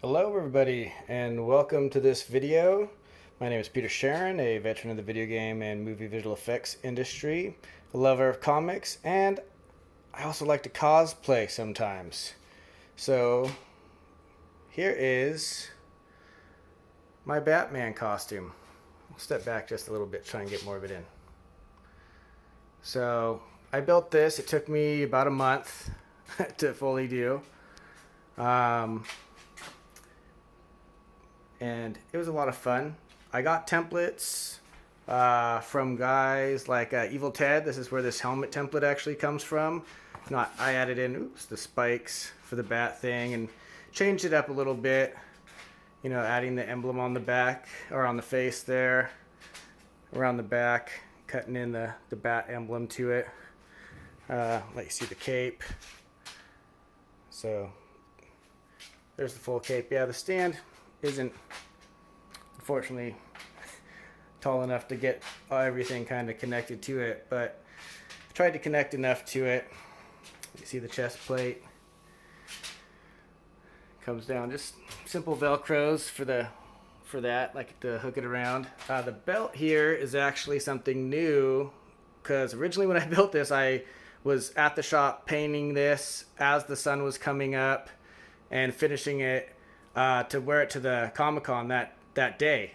Hello everybody and welcome to this video. My name is Peter Sharon, a veteran of the video game and movie visual effects industry, a lover of comics, and I also like to cosplay sometimes. So here is my Batman costume. I'll step back just a little bit, try and get more of it in. So I built this. It took me about a month to fully do. And it was a lot of fun. I got templates from guys like Evil Ted. This is where this helmet template actually comes from. Not I added in the spikes for the bat thing and changed it up a little bit. You know, adding the emblem on the back or on the face there, around the back, cutting in the bat emblem to it. Let you see the cape. So there's the full cape. Yeah, the stand isn't unfortunately tall enough to get everything kind of connected to it, but I've tried to connect enough to it. You see the chest plate comes down, just simple velcros for that, like to hook it around. The belt here is actually something new because originally when I built this I was at the shop painting this as the sun was coming up and finishing it to wear it to the Comic-Con that day.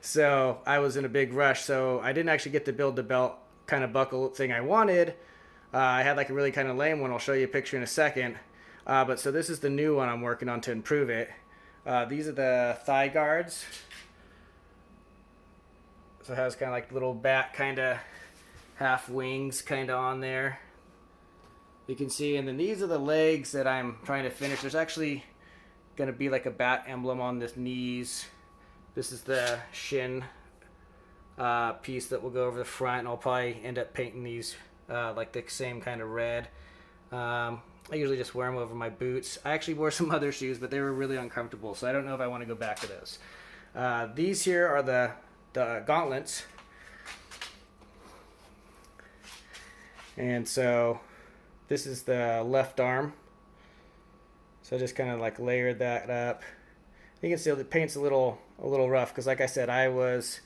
So I was in a big rush, so I didn't actually get to build the belt kind of buckle thing I wanted. I had like a really kind of lame one. I'll show you a picture in a second. But so this is the new one I'm working on to improve it. These are the thigh guards. So it has kind of like little bat kind of half wings kind of on there. You can see, and then these are the legs that I'm trying to finish. There's actually going to be like a bat emblem on the knees. This is the shin piece that will go over the front, and I'll probably end up painting these like the same kind of red. I usually just wear them over my boots. I actually wore some other shoes, but they were really uncomfortable, so I don't know if I want to go back to those. These here are the gauntlets. And so this is the left arm. So I just kind of like layered that up. You can see the paint's a little rough because, like I said, I was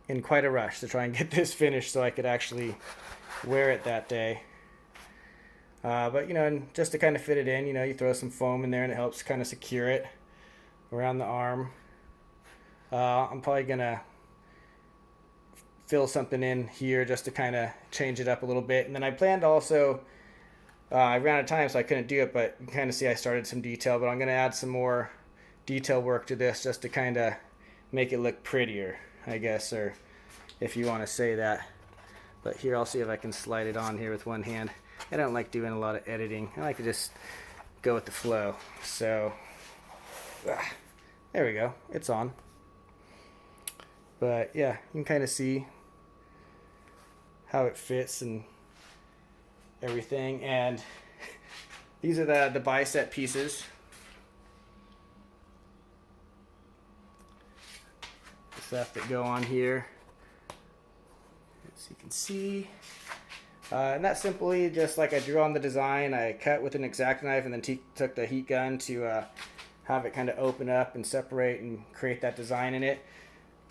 in quite a rush to try and get this finished so I could actually wear it that day. But you know, and just to kind of fit it in, you know, you throw some foam in there and it helps kind of secure it around the arm. I'm probably gonna fill something in here just to kind of change it up a little bit, and then I planned also. I ran out of time, so I couldn't do it, but you can kind of see I started some detail, but I'm going to add some more detail work to this just to kind of make it look prettier, I guess, or if you want to say that. But here, I'll see if I can slide it on here with one hand. I don't like doing a lot of editing. I like to just go with the flow. So, there we go. It's on. But yeah, you can kind of see how it fits and everything. And these are the bicep pieces. The stuff that go on here, as you can see. And that's simply just like I drew on the design. I cut with an X-Acto knife and then took the heat gun to have it kind of open up and separate and create that design in it.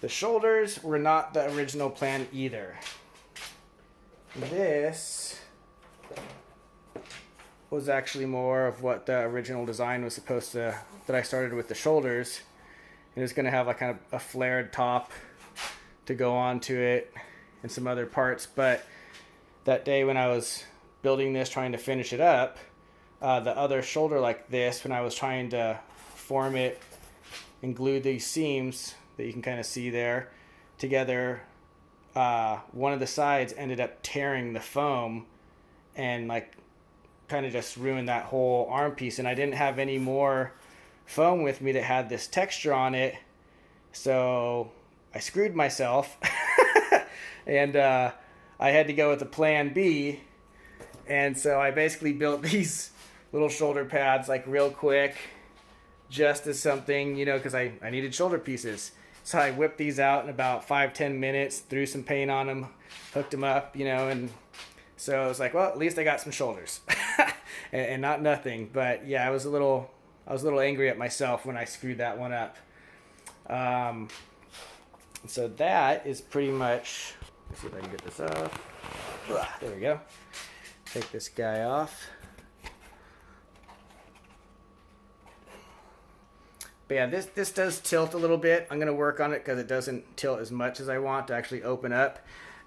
The shoulders were not the original plan either. This was actually more of what the original design was supposed to, that I started with the shoulders. It was going to have like kind of a flared top to go onto it and some other parts. But that day when I was building this, trying to finish it up, the other shoulder like this, when I was trying to form it and glue these seams that you can kind of see there together, one of the sides ended up tearing the foam and like kind of just ruined that whole arm piece, and I didn't have any more foam with me that had this texture on it, so I screwed myself and I had to go with a plan B. And so I basically built these little shoulder pads like real quick just as something, you know, because I needed shoulder pieces. So I whipped these out in about 5-10 minutes, threw some paint on them, hooked them up, you know, and so I was like, well, at least I got some shoulders and not nothing. But yeah, I was a little I was a little angry at myself when I screwed that one up. Um, so that is pretty much, let's see if I can get this off. There we go. Take this guy off. But yeah, this does tilt a little bit. I'm going to work on it because it doesn't tilt as much as I want to actually open up.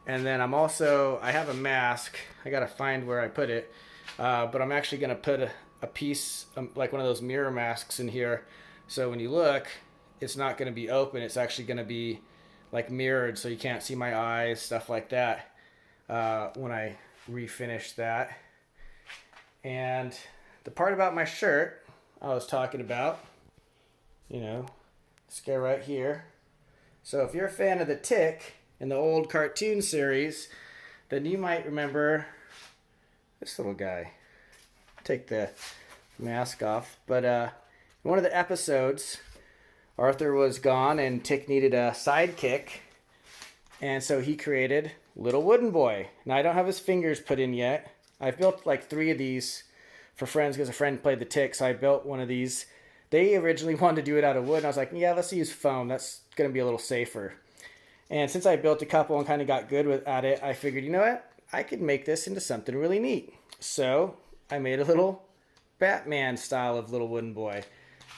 And then I have a mask. I got to find where I put it. But I'm actually going to put a piece, like one of those mirror masks in here. So when you look, it's not going to be open. It's actually going to be like mirrored so you can't see my eyes, stuff like that, when I refinish that. And the part about my shirt I was talking about, you know, this guy right here. So if you're a fan of the Tick in the old cartoon series, then you might remember this little guy. Take the mask off. But in one of the episodes, Arthur was gone and Tick needed a sidekick. And so he created Little Wooden Boy. Now I don't have his fingers put in yet. I've built like 3 of these for friends because a friend played the Tick, so I built one of these. They originally wanted to do it out of wood, and I was like, yeah, let's use foam. That's going to be a little safer. And since I built a couple and kind of got good at it, I figured, you know what? I could make this into something really neat. So I made a little Batman style of Little Wooden Boy.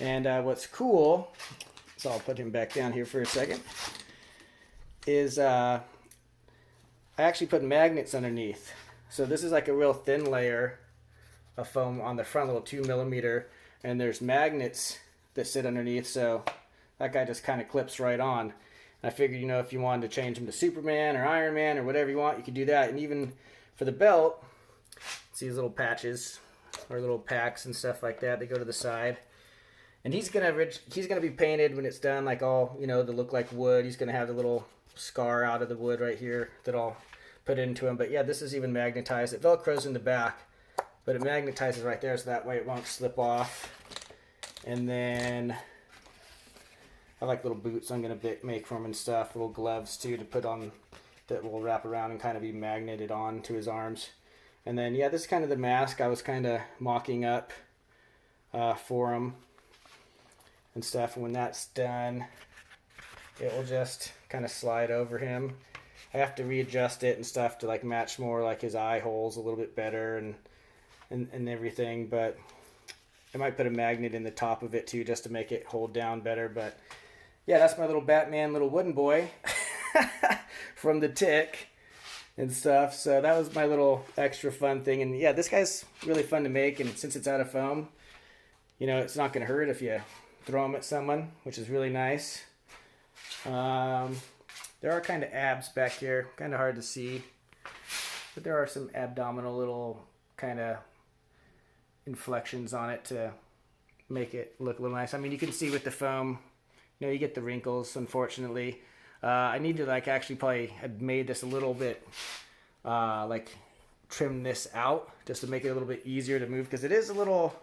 And what's cool, so I'll put him back down here for a second, is I actually put magnets underneath. So this is like a real thin layer of foam on the front, little 2mm, and there's magnets that sit underneath, so that guy just kind of clips right on. I figured, you know, if you wanted to change him to Superman or Iron Man or whatever you want, you could do that. And even for the belt, see these little patches or little packs and stuff like that. They go to the side. And he's gonna be painted when it's done, like all, you know, to look like wood. He's gonna have the little scar out of the wood right here that I'll put into him. But yeah, this is even magnetized. It velcros in the back, but it magnetizes right there, so that way it won't slip off. And then I like little boots I'm going to make for him and stuff. Little gloves, too, to put on that will wrap around and kind of be magneted on to his arms. And then, yeah, this is kind of the mask I was kind of mocking up for him and stuff. And when that's done, it will just kind of slide over him. I have to readjust it and stuff to like match more like his eye holes a little bit better and everything. But I might put a magnet in the top of it, too, just to make it hold down better. But yeah, that's my little Batman, Little Wooden Boy from the Tick and stuff. So that was my little extra fun thing. And yeah, this guy's really fun to make. And since it's out of foam, you know, it's not going to hurt if you throw him at someone, which is really nice. There are kind of abs back here, kind of hard to see. But there are some abdominal little kind of inflections on it to make it look a little nice. I mean, you can see with the foam, you know, you get the wrinkles, unfortunately. I need to like actually probably have made this a little bit, like trim this out just to make it a little bit easier to move, because it is a little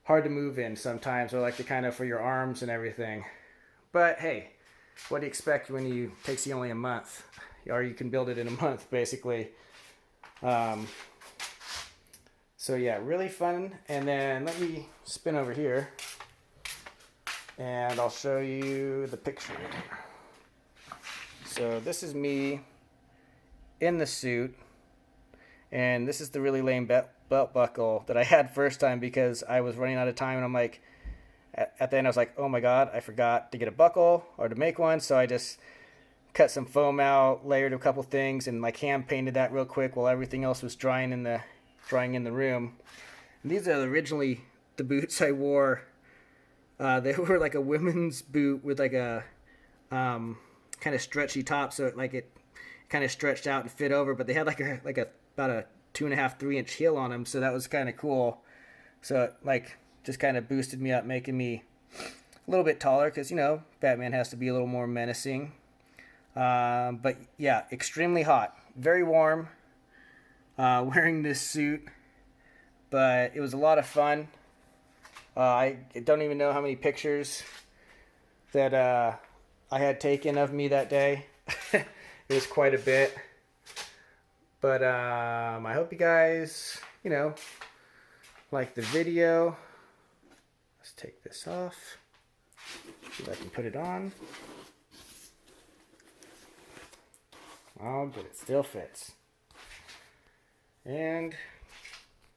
hard to move in sometimes, or like the kind of for your arms and everything. But hey, what do you expect when it takes you only a month, or you can build it in a month basically. So yeah, really fun. And then let me spin over here and I'll show you the picture. So this is me in the suit, and this is the really lame belt buckle that I had first time because I was running out of time, and I'm like, at the end I was like, oh my god, I forgot to get a buckle or to make one. So I just cut some foam out, layered a couple things, and like hand painted that real quick while everything else was drying in the room. And these are originally the boots I wore. They were like a women's boot with like a kind of stretchy top, so it kind of stretched out and fit over. But they had like about a 2.5-3 inch heel on them, so that was kind of cool. So it like just kind of boosted me up, making me a little bit taller, because you know Batman has to be a little more menacing. But yeah, extremely hot, very warm. Wearing this suit, but it was a lot of fun. I don't even know how many pictures that I had taken of me that day. It was quite a bit. But I hope you guys, you know, like the video. Let's take this off. See if I can put it on. Oh, good. It still fits. And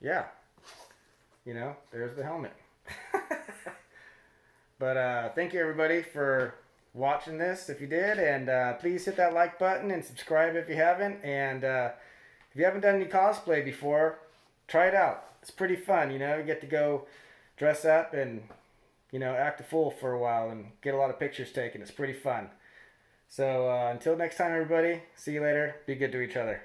yeah, you know, there's the helmet. But thank you everybody for watching this if you did, and please hit that like button and subscribe if you haven't. And if you haven't done any cosplay before, try it out. It's pretty fun, you know. You get to go dress up and, you know, act a fool for a while and get a lot of pictures taken. It's pretty fun. So until next time, everybody, see you later. Be good to each other.